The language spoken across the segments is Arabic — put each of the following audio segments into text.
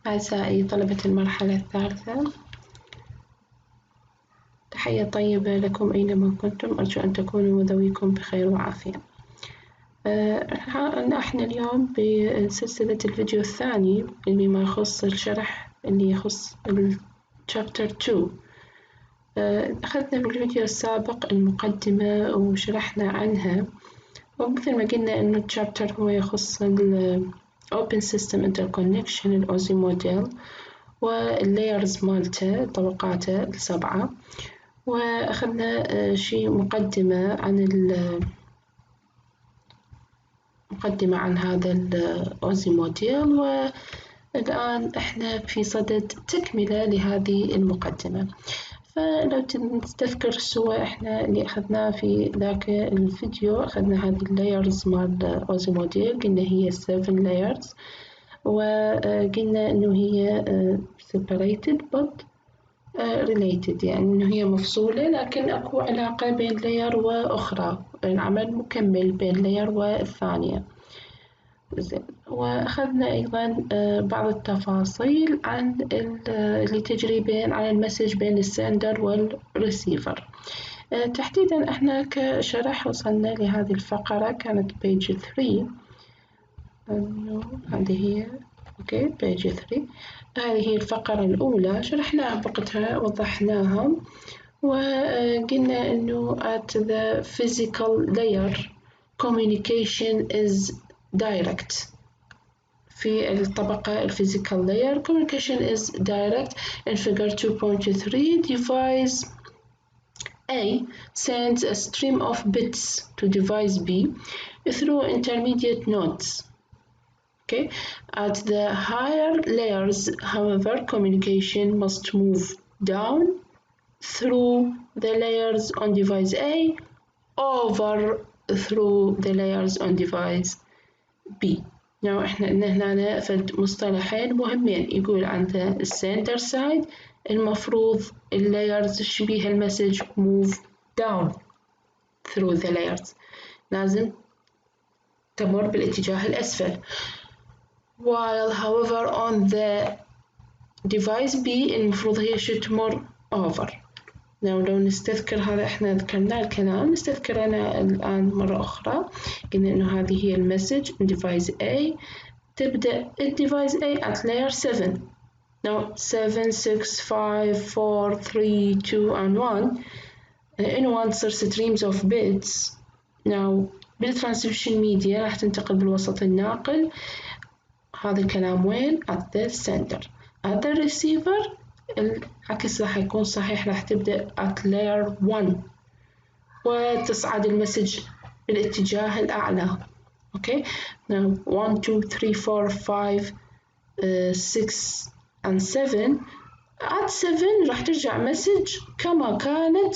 أعزائي طلبة المرحلة الثالثة، تحية طيبة لكم أينما كنتم، أرجو أن تكونوا وذويكم بخير وعافية. نحن اليوم بسلسلة الفيديو الثاني اللي ما يخص الشرح اللي يخص الشابتر 2. أخذنا بالفيديو السابق المقدمة وشرحنا عنها، ومثل ما قلنا إنه الشابتر هو يخص Open System Interconnection الأوزي موديل واللايرز مالته طبقاته السبعة، وأخذنا شيء مقدمة عن هذا الأوزي موديل، والآن إحنا في صدد تكملة لهذه المقدمة. فلو تذكر سوا إحنا اللي أخذناه في ذاك الفيديو، أخذنا هذه اللايرز مال الأوزي موديل، قلنا هي 7 لايرز، وقلنا إنه هي separated but related، يعني إنه هي مفصولة لكن أكو علاقة بين لاير وأخرى، العمل مكمل بين لاير والثانية. زين، وأخذنا أيضا بعض التفاصيل عن اللي تجري على المسج بين السندر والريسيفر. تحديدا احنا كشرح وصلنا لهذه الفقرة، كانت page 3. هذه هي page 3. هذه هي الفقرة الأولى، شرحناها بوقتها، وضحناها، وقلنا إنه at the physical layer communication is direct. في الطبقة الفيزيكال layer communication is direct. In figure 2.3 device A sends a stream of bits to device B through intermediate nodes. Okay. At the higher layers, however, communication must move down through the layers on device A over through the layers on device B. Now إحنا هنا فد مصطلحين مهمين، يقول عند السندر سايد المفروض اللايرز شبيه المسج move down through the layers، لازم تمر بالاتجاه الأسفل. While however on the device B المفروض هي شو تمر over. لو نستذكر هذا، احنا ذكرنا الكلام، نستذكر أنا الآن مرة أخرى. قلنا إنه هذه هي المسج device A، تبدأ device A at layer 7. Now 7 6 5 4 3 2 and 1 in one تصير streams of bits. Now بالترانسميشن ميديا راح تنتقل بالوسط الناقل. هذا الكلام وين؟ at the center. at the receiver العكس راح يكون صحيح، راح تبدأ at layer 1 وتصعد المسج بالاتجاه الأعلى. Okay. Now 1 2 3 4 5 6 and 7. at 7 راح ترجع مسج كما كانت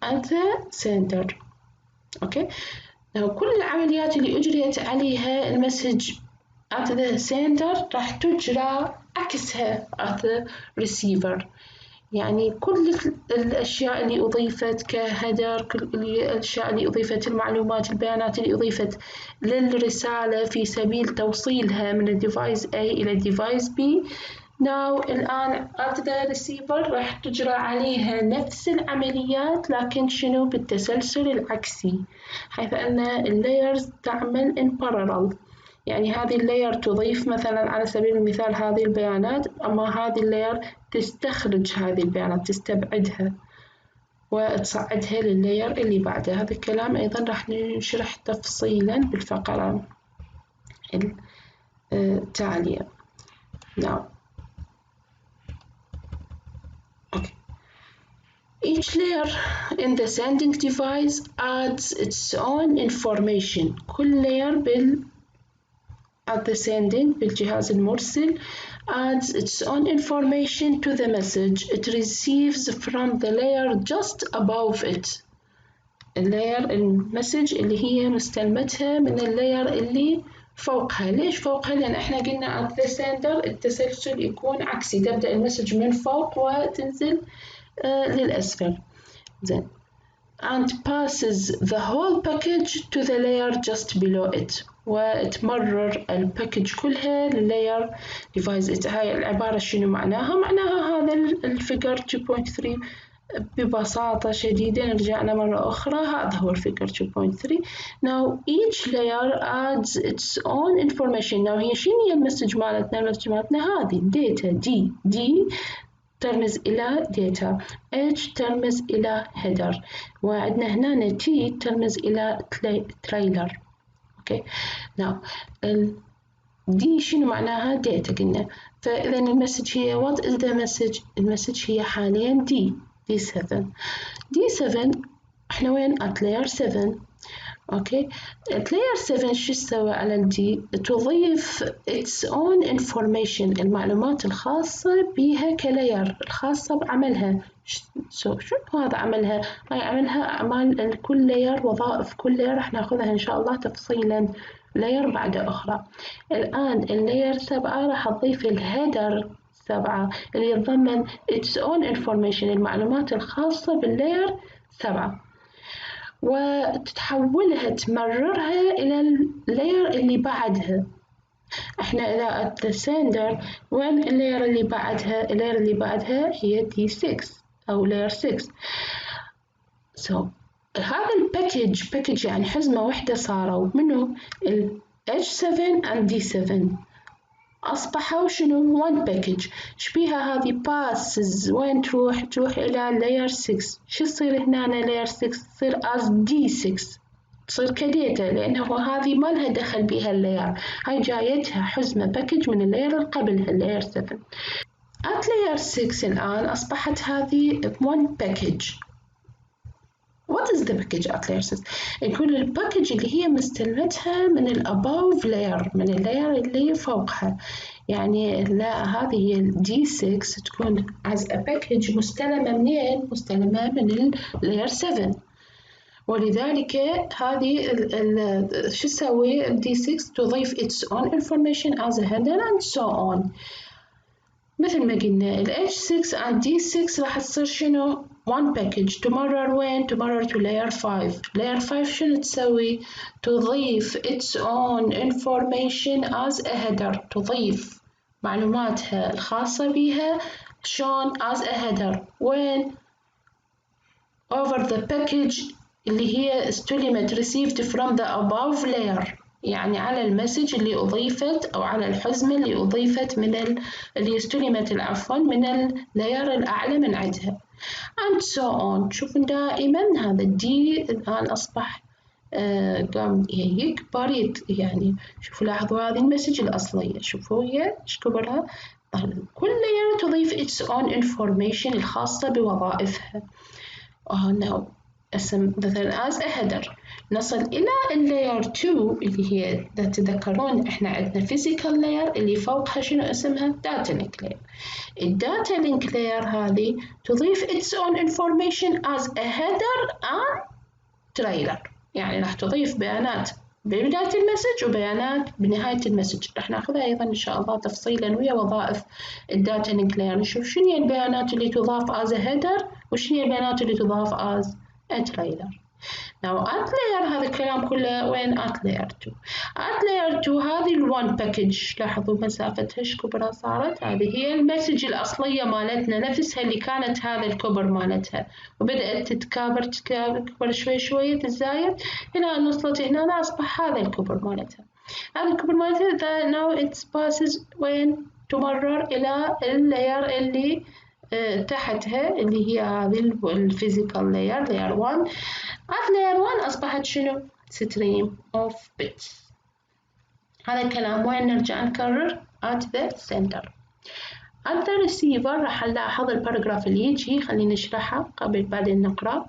at the center. Okay. Now كل العمليات اللي أجريت عليها المسج at the center راح تجرى عكسها at the receiver. يعني كل الأشياء اللي أضيفت كهدر، كل الأشياء اللي أضيفت، المعلومات، البيانات اللي أضيفت للرسالة في سبيل توصيلها من الديفايس A إلى الديفايس B، الآن at the receiver راح تجرى عليها نفس العمليات، لكن شنو؟ بالتسلسل العكسي، حيث أن اللايرز تعمل in parallel. يعني هذه اللاير تضيف مثلا على سبيل المثال هذه البيانات، أما هذه اللاير تستخرج هذه البيانات، تستبعدها وتصعدها لللاير اللي بعده. هذا الكلام أيضا راح نشرح تفصيلا بالفقرة التالية. Now, okay. Each layer in the sending device adds its own information. كل layer at the sending بالجهاز المرسل adds its own information to the message it receives from the layer just above it. اللاير المسج اللي هي مستلمتها من اللاير اللي فوقها. ليش فوقها؟ لأن احنا قلنا at the sender التسلسل يكون عكسي، تبدأ المسج من فوق وتنزل للأسفل. and passes the whole package to the layer just below it. وتمرر الباكج كلها للاير ديفايس. هاي العبارة شنو معناها؟ معناها هذا الفيجر 2.3 ببساطة شديدة. رجعنا مرة أخرى، هذا هو الفيجر 2.3. Now each layer adds its own information. Now هي شنو هي المسج مالتنا؟ المسج مالتنا هذه data دي ترمز إلى data، H ترمز إلى header، وعندنا هنا T ترمز إلى trailer. أوكي. Now دي شنو معناها؟ data قلنا. فإذا المسج هي what is the message؟ المسج هي حاليا D7 احنا وين؟ at layer 7. اوكي. layer 7 شو تسوي على الدي؟ تضيف its own information، المعلومات الخاصة بها كلاير، الخاصة بعملها. شنو هذا عملها؟ هاي عملها أعمال كل لاير، وظائف كل لاير راح ناخذها إن شاء الله تفصيلا لاير بعد أخرى. الآن اللاير 7 راح تضيف الهيدر 7 اللي يتضمن its own information، المعلومات الخاصة باللاير 7، وتحولها تمررها إلى اللاير اللي بعدها. احنا إذا at the sender وين اللاير اللي بعدها؟ اللاير اللي بعدها هي D6 أو layer 6. هذا الباكج يعني حزمة واحدة صاروا منه ال H7 and D7 أصبحوا شنو؟ one package. شبيها هذه passes وين تروح إلى layer 6. شو يصير هنا layer 6؟ تصير as D6، تصير كديتا، لأنه هذه ما لها دخل بها اللاير، هاي جايتها حزمة باكج من اللاير اللي قبلها اللاير 7. at layer 6 الآن أصبحت هذه one package. What is the package at layer 6؟ يكون الباكج اللي هي مستلمتها من above layer، من اللاير اللي فوقها. يعني لا، هذه هي D6 تكون as a package مستلمة منين؟ مستلمة من layer 7. ولذلك هذه شو تسوي؟ D6 تضيف its own information as a header and so on. مثل ما قلنا ال H6 and D6 راح تصير شنو؟ one package. تمرر وين؟ تمرر to layer 5. layer 5 شنو تسوي؟ تضيف its own information as a header، تضيف معلوماتها الخاصة بها شلون؟ as a header. وين؟ over the package اللي هي استلمت received from the above layer، يعني على المسج اللي أضيفت أو على الحزمة اللي أضيفت من اللي استلمت العفوا من اللاير الأعلى من عندها and so on. تشوفون دائما هذا الدي الآن أصبح قام يكبر، يعني شوفوا لاحظوا هذه المسج الأصلية، شوفوا هي إيش كبرها. كل لاير تضيف its own information الخاصة بوظائفها. now اسم مثلا as a header. نصل إلى اللاير 2 اللي هي إذا تذكرون إحنا عندنا physical layer اللي فوقها شنو اسمها؟ data link layer. الداتا link layer هذه تضيف its own information as a header and trailer، يعني راح تضيف بيانات ببداية المسج وبيانات بنهاية المسج. راح ناخذها أيضا إن شاء الله تفصيلا ويا وظائف الداتا link layer، نشوف شنو هي البيانات اللي تضاف as a header وشنو هي البيانات اللي تضاف as a trailer. Now at layer هذا الكلام كله وين؟ at layer 2. at layer 2 هذه one package، لاحظوا مسافتها ايش كبرها صارت. هذه هي المسج الأصلية مالتنا نفسها اللي كانت هذا الكبر مالتها، وبدأت تكبر شوي تتزايد إلى أن وصلت هنا أصبح هذا الكبر مالتها. هذا الكبر مالتها now it passes وين؟ تمرر إلى اللاير اللي تحتها اللي هي هذه الفيزيكال لاير layer 1. at layer 1 أصبحت شنو؟ stream of bits. هذا الكلام وين نرجع نكرر؟ at the center. at the receiver راح نلاحظ الباراجراف اللي يجي، خلينا نشرحها قبل بعدين نقرأ.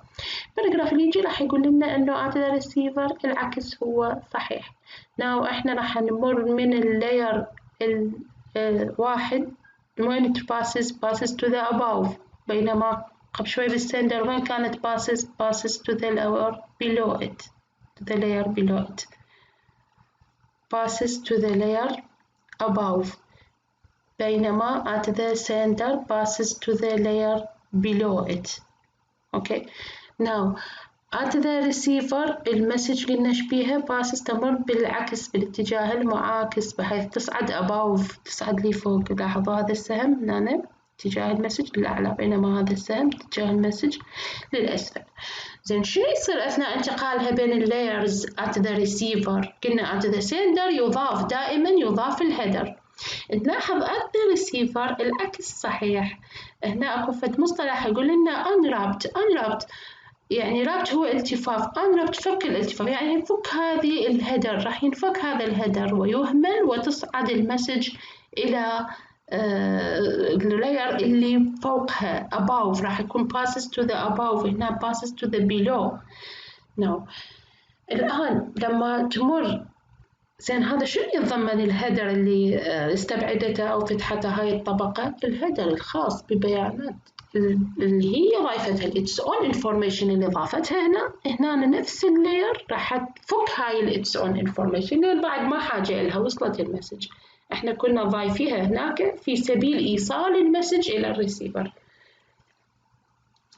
الباراجراف اللي يجي راح يقول لنا إنه at the receiver العكس هو صحيح. now إحنا راح نمر من اللاير الواحد وين passes to the above، بينما قبل شوي بالسندر وين كانت passes to the layer below it، to the layer below it. passes to the layer above، بينما at the center passes to the layer below it. Okay. now at the receiver المسج قلنا شبيها passes تمر بالعكس بالاتجاه المعاكس بحيث تصعد above تصعد لي فوق. لاحظوا هذا السهم هنا اتجاه المسج للأعلى بينما هذا السهم اتجاه المسج للأسفل. زين شو يصير أثناء انتقالها بين اللايرز at the receiver؟ قلنا at the sender يضاف دائما يضاف الهيدر. نلاحظ at the receiver العكس صحيح. هنا اكو فد مصطلح يقول لنا unwrapped يعني رابط هو التفاف unwrapped فك الالتفاف يعني ينفك هذه الهيدر راح ينفك هذا الهيدر ويهمل وتصعد المسج إلى اللاير اللي فوقها above راح يكون passes to the above هنا passes to the below. الآن لما تمر زين هذا شنو يتضمن الهيدر اللي استبعدته أو فتحته هاي الطبقة؟ الهيدر الخاص ببيانات اللي هي ضايفتها its own information اللي ضافتها هنا نفس اللاير راح تفك هاي its own information اللي بعد ما حاجة لها وصلت المسج. احنا كنا ضايفيها هناك في سبيل إيصال المسج إلى الريسيفر،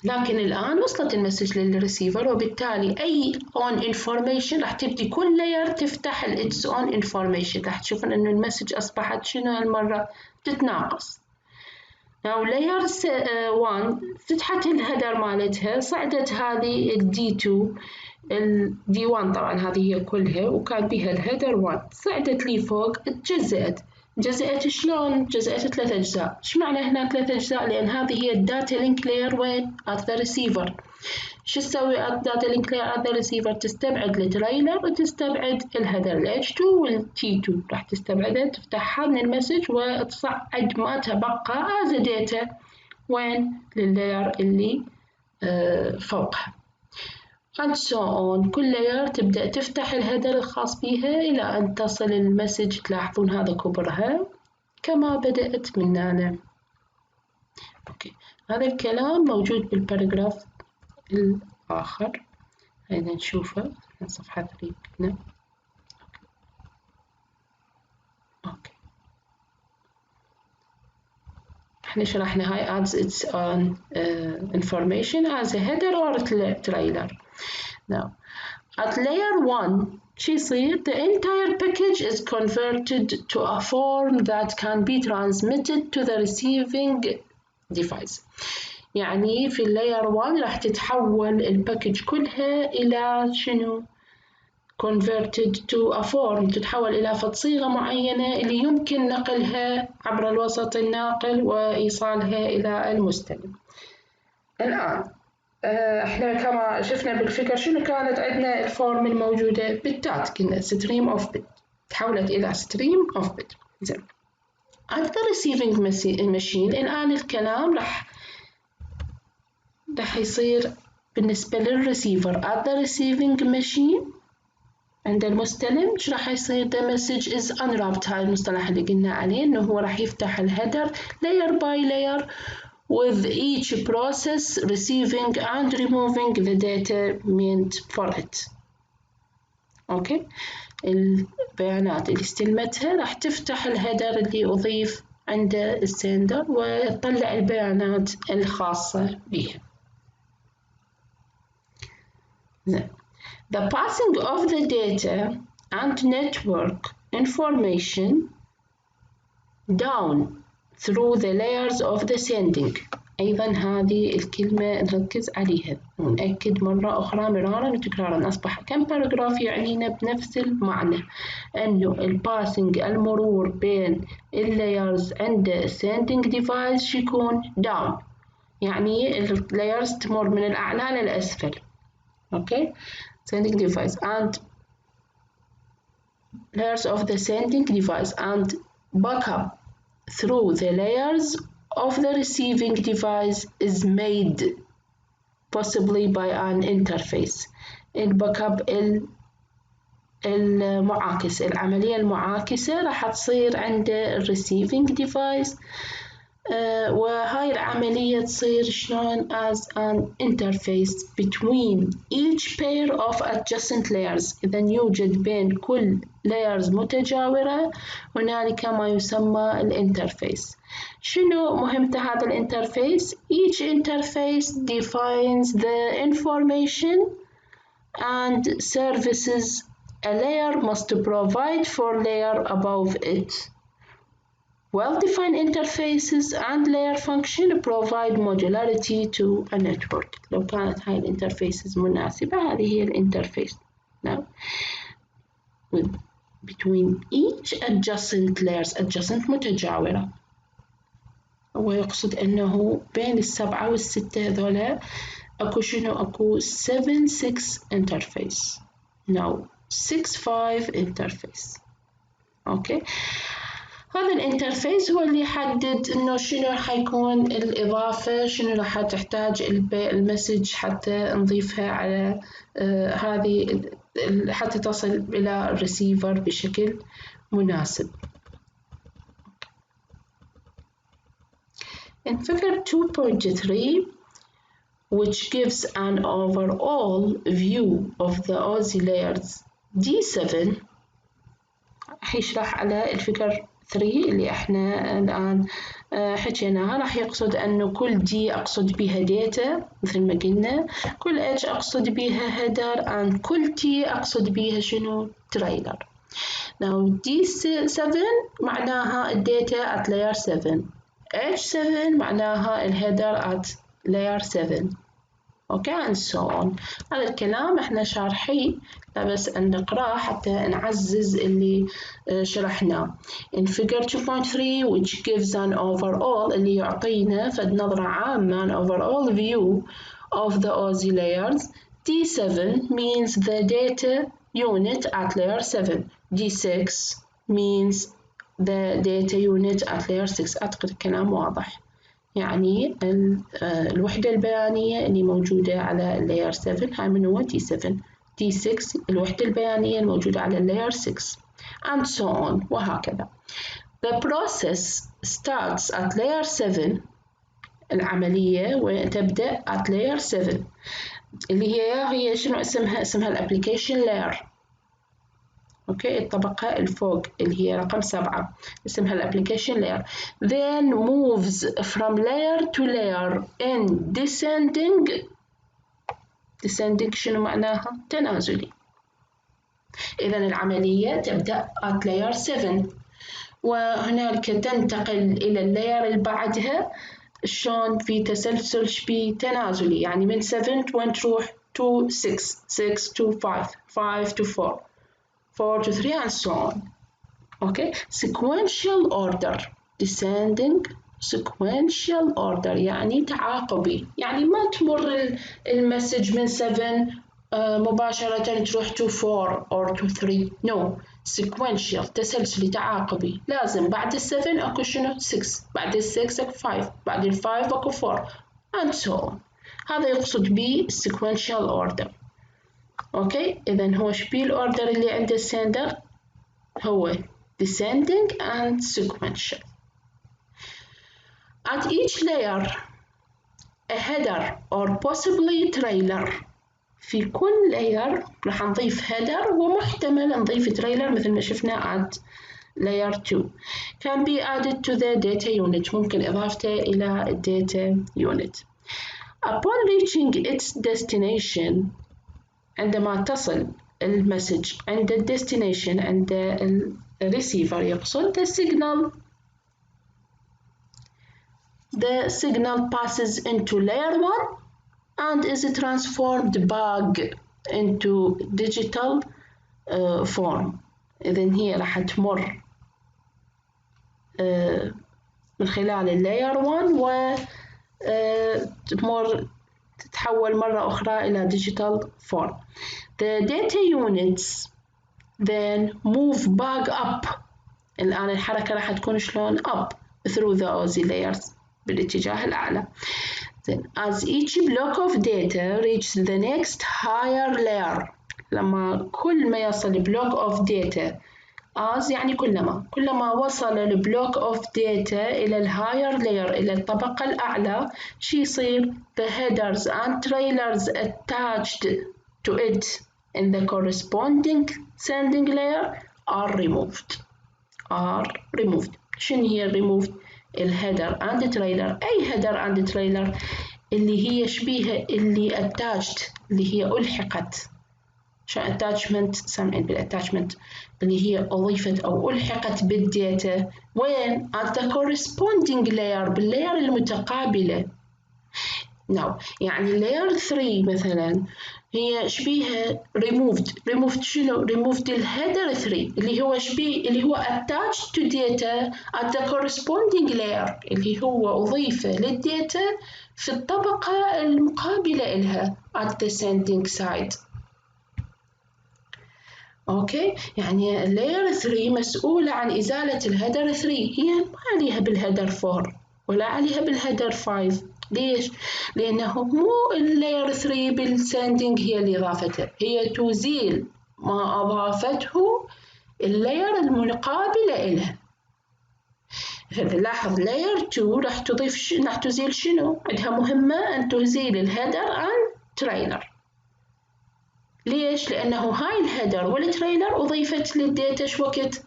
لكن الآن وصلت المسج للريسيفر وبالتالي أي on information راح تبدي كل لاير تفتح its own information. راح تشوفون إنه المسج أصبحت شنو هالمرة تتناقص. Now layer 1 فتحت الهيدر مالتها صعدت هذه ال D2 ال D1 طبعا هذه هي كلها وكان بها الهيدر 1 صعدت لي فوق تجزأت شلون؟ تجزأت 3 أجزاء. إيش معنى هنا 3 أجزاء؟ لأن هذه هي الداتا لينك لاير وين؟ at the receiver. شو تسوي الداتا لينك لاير at the receiver؟ تستبعد التريلر وتستبعد الهيدر ال H2 وال T2 راح تستبعدها تفتحها من المسج وتصعد ما تبقى as a data وين؟ لللاير اللي فوقها. and so on كل لاير تبدأ تفتح الهيدر الخاص بها إلى أن تصل المسج. تلاحظون هذا كبرها كما بدأت من هنا. أوكي هذا الكلام موجود بالباراجراف الآخر هيدا نشوفه من صفحة 3 هنا. أوكي احنا شرحنا هاي adds its own information as a header or trailer. Now at layer 1 شو يصير؟ the entire package is converted to a form that can be transmitted to the receiving device. يعني في اللاير 1 راح تتحول الباكج كلها إلى شنو؟ converted to a form تتحول إلى صيغة معينة اللي يمكن نقلها عبر الوسط الناقل وإيصالها إلى المستلم. الآن احنا كما شفنا بالفكرة شنو كانت عندنا الفورم الموجودة بالتات كنا stream of bit تحولت إلى stream of bit. زين at the receiving machine الآن الكلام راح يصير بالنسبة للريسيفر at the receiving machine عند المستلم ايش راح يصير؟ the message is unwrapped هاي المصطلح اللي قلنا عليه انه هو راح يفتح الهيدر layer by layer with each process receiving and removing the data meant for it. اوكي البيانات اللي استلمتها راح تفتح الهيدر اللي أضيف عند السندر وتطلع البيانات الخاصة بها. The passing of the data and network information down through the layers of the sending. أيضا هذه الكلمة نركز عليها ونأكد مرة أخرى مرارا وتكرارا أصبح كم باراجراف يعنينا بنفس المعنى أنه الباسنج المرور بين اللايرز عند السندنج ديفايس يكون down يعني اللايرز تمر من الأعلى للأسفل. أوكي sending device and layers of the sending device and backup through the layers of the receiving device is made possibly by an interface. الباك اب المعاكس العملية المعاكسة راح تصير عند receiving device وهاي العملية تصير شلون as an interface between each pair of adjacent layers. إذا يوجد بين كل layers متجاورة هنالك ما يسمى الانترفيس. شنو مهمة هذا الانترفيس؟ Each interface defines the information and services a layer must provide for layer above it. Well-defined interfaces and layer function provide modularity to a network. لو كانت هاي الانترفيسز مناسبة هذه هي الانترفيس. Now, between each adjacent layers, adjacent متجاورة. هو يقصد أنه بين السبعة والستة هذولا أكو شنو؟ أكو 7-6 interface. No, 6-5 interface. أوكي. هذا الانترفيس هو اللي يحدد إنه شنو حيكون الإضافة، شنو راح تحتاج المسج حتى نضيفها على هذه حتى تصل إلى الريسيفر بشكل مناسب. In figure 2.3, which gives an overall view of the OSI layers D7 حيشرح على الفيجر 3 اللي احنا الآن حكيناها. راح يقصد أنه كل D أقصد بها data مثل ما قلنا، كل H أقصد بها header and كل T أقصد بها شنو؟ trailer. Now D7 معناها الداتا at layer 7. H7 معناها الهيدر at layer 7. Okay and so on. هذا الكلام احنا شارحيه، لا بس أن نقراه حتى نعزز اللي شرحناه. In figure 2.3 which gives an overall اللي يعطينا فد نظرة عامة an overall view of the OSI layers. D7 means the data unit at layer 7. D6 means the data unit at layer 6. أعتقد الكلام واضح. يعني الوحدة البيانية اللي موجودة على layer 7 هاي من هو D7. D6 الوحدة البيانية الموجودة على layer 6 and so on وهكذا. The process starts at layer 7. العملية وتبدأ at layer 7 اللي هي شنو اسمها الابليكيشن لاير. اوكي الطبقة الفوق اللي هي رقم 7 اسمها الابليكيشن لاير. Then moves from layer to layer in descending شنو معناها؟ تنازلي. إذا العملية تبدأ at layer 7 وهنالك تنتقل إلى اللاير اللي بعدها شلون في تسلسل شبيه تنازلي، يعني من 7 وين تروح to 6 6 to 5 5 to 4 4 to 3 and so on. Okay, sequential order descending sequential order يعني تعاقبي، يعني ما تمر المسج من 7 مباشرة تروح to 4 or to 3. No, sequential تسلسلي تعاقبي، لازم بعد 7 اكو شنو 6 بعد 6 اكو 5 بعد 5 اكو 4 and so on. هذا يقصد به sequential order. اوكي اذا هو شبيه الاوردر اللي عند السندر؟ هو descending and sequential. At each layer a header or possibly trailer. في كل layer راح نضيف header ومحتمل نضيف trailer مثل ما شفنا at layer 2 can be added to the data unit. ممكن إضافته إلى data unit. Upon reaching its destination عندما تصل المسج عند الديستنيشن عند الريسيفر يقصد the signal passes into layer 1 and is transformed back into digital form. إذن هي راح تمر من خلال اللاير 1 وتمر تتحول مرة أخرى إلى digital form. The data units then move back up. الآن الحركة راح تكون شلون up through the OSI layers بالاتجاه الأعلى. Then as each block of data reaches the next higher layer. لما كل ما يصل block of data as يعني كلما وصل البلوك of data إلى الهاير layer إلى الطبقة الأعلى شي يصير the headers and trailers attached to it in the corresponding sending layer are removed. شنو هي removed؟ الهيدر and trailer. أي header and trailer اللي هي شبيهة اللي attached اللي هي ألحقت عشان attachment سامعين بالattachment اللي هي أضيفت أو ألحقت بالداتا وين؟ at the corresponding layer باللاير المتقابلة. Now يعني layer 3 مثلا هي شبيها removed شنو؟ removed الهيدر 3 اللي هو اللي هو attached to data at the corresponding layer اللي هو أضيف للداتا في الطبقة المقابلة إلها at the sending side. أوكي، يعني layer 3 مسؤولة عن إزالة الهيدر 3، هي ما عليها بالهيدر 4 ولا عليها بالهيدر 5. ليش؟ لأنه مو اللاير 3 بالسندنج هي اللي أضافته، هي تزيل ما أضافته اللاير المقابلة إلها. لاحظ لاير 2 راح تزيل شنو؟ عندها مهمة أن تزيل الهيدر عن تريلر. ليش؟ لأنه هاي الهيدر والتريلر أضيفت للداتا شو وقت؟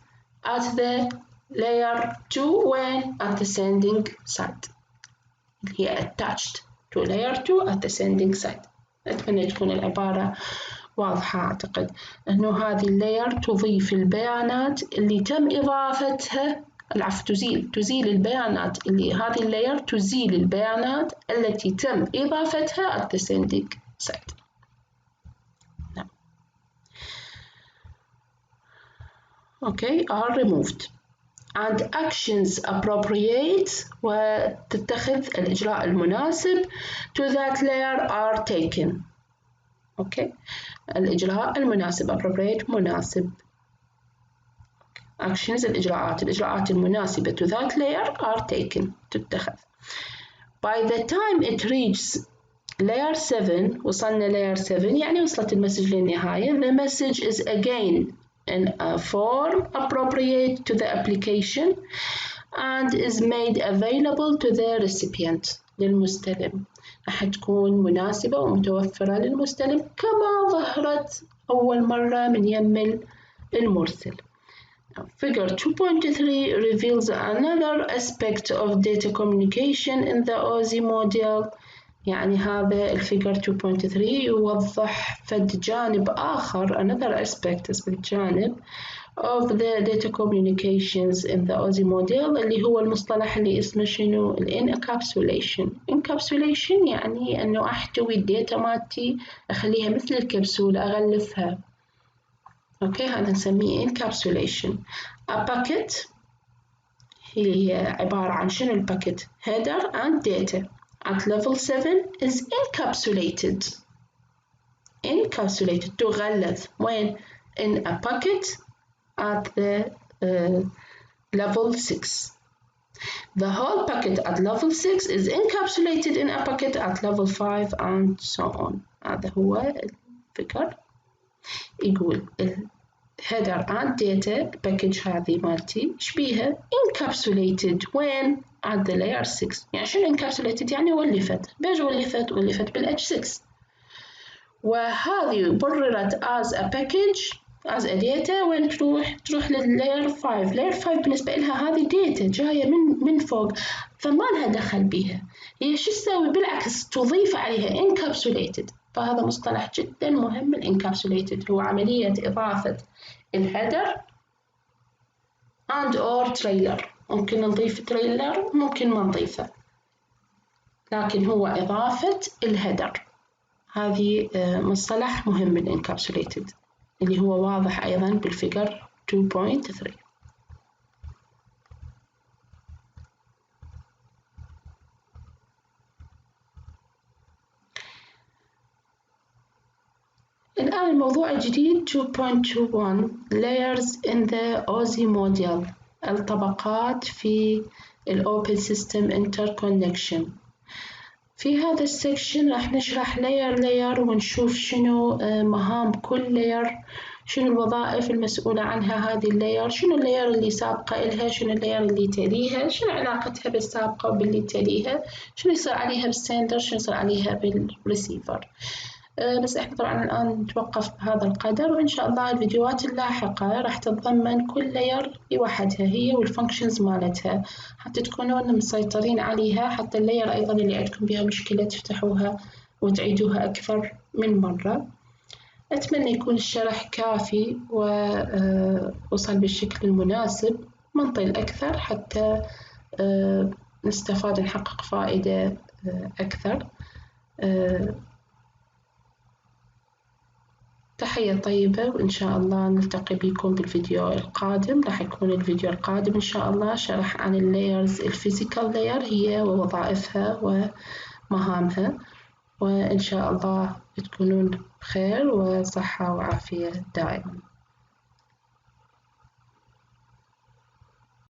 at the layer 2 when at the sending side. هي attached to layer 2 at the sending side. أتمنى تكون العبارة واضحة. أعتقد أنه هذه اللاير تضيف البيانات اللي تم إضافتها، العفو تزيل البيانات اللي هذه اللاير تزيل البيانات التي تم إضافتها at the sending side. نعم. Okay, are removed. and actions appropriate وتتخذ الإجراء المناسب to that layer are taken. أوكي، الإجراء المناسب appropriate مناسب. actions الإجراءات المناسبة to that layer are taken تتخذ. by the time it reaches layer 7 وصلنا layer 7 يعني وصلت المسج للنهاية. the message is again in a form appropriate to the application and is made available to the recipient للمستلم. راح تكون مناسبة ومتوفرة للمستلم كما ظهرت أول مرة من يم المرسل. Figure 2.3 reveals another aspect of data communication in the OSI model. يعني هذا الفيجر 2.3 يوضح فد جانب آخر another aspect جانب of the data communications in the OSI model اللي هو المصطلح اللي اسمه شنو؟ encapsulation. encapsulation يعني أنه أحتوي الداتا مالتي أخليها مثل الكبسولة أغلفها. أوكي، هذا نسميه encapsulation. a packet هي عبارة عن شنو الباكت؟ header and data at level 7 is encapsulated تغلف وين؟ in a packet at the level 6. The whole packet at level 6 is encapsulated in a packet at level 5 and so on. هذا هو الفكر. يقول header and data package هذه مالتي شبيها encapsulated وين؟ at the layer 6. يعني شنو encapsulated؟ يعني ولفت. بيش ولفت بالH6. وهذه بررت as a package as a data وين تروح لللاير 5. layer 5 بالنسبة لها هذه data جاية من فوق فما لها دخل بيها. هي شو تسوي؟ بالعكس تضيف عليها encapsulated. فهذا مصطلح جدا مهم. encapsulated هو عملية إضافة الهيدر and or trailer. ممكن نضيف trailer ممكن ما نضيفه، لكن هو إضافة الهيدر. هذه مصطلح مهم encapsulated اللي هو واضح أيضا بالفيجر 2.3. الآن الموضوع الجديد 2.21 layers in the OSI model. الطبقات في Open System Interconnection. في هذا السكشن راح نشرح layer ونشوف شنو مهام كل layer، شنو الوظائف المسؤولة عنها هذه اللاير، شنو اللاير اللي سابقة إلها، شنو اللاير اللي تليها، شنو علاقتها بالسابقة وباللي تليها، شنو يصير عليها بالسندر، شنو يصير عليها بالريسيفر. بس احنا طبعا الآن نتوقف بهذا القدر، وإن شاء الله الفيديوهات اللاحقة راح تتضمن كل لاير لوحدها هي والفانكشنز مالتها حتى تكونون مسيطرين عليها، حتى اللاير أيضا اللي عندكم بها مشكلة تفتحوها وتعيدوها أكثر من مرة. أتمنى يكون الشرح كافي ووصل بالشكل المناسب. ما نطيل أكثر حتى نستفاد ونحقق فائدة أكثر. تحية طيبة، وإن شاء الله نلتقي بكم بالفيديو القادم. راح يكون الفيديو القادم إن شاء الله شرح عن اللايرز، الفيزيكال لاير هي ووظائفها ومهامها، وإن شاء الله تكونون بخير وصحة وعافية دائما.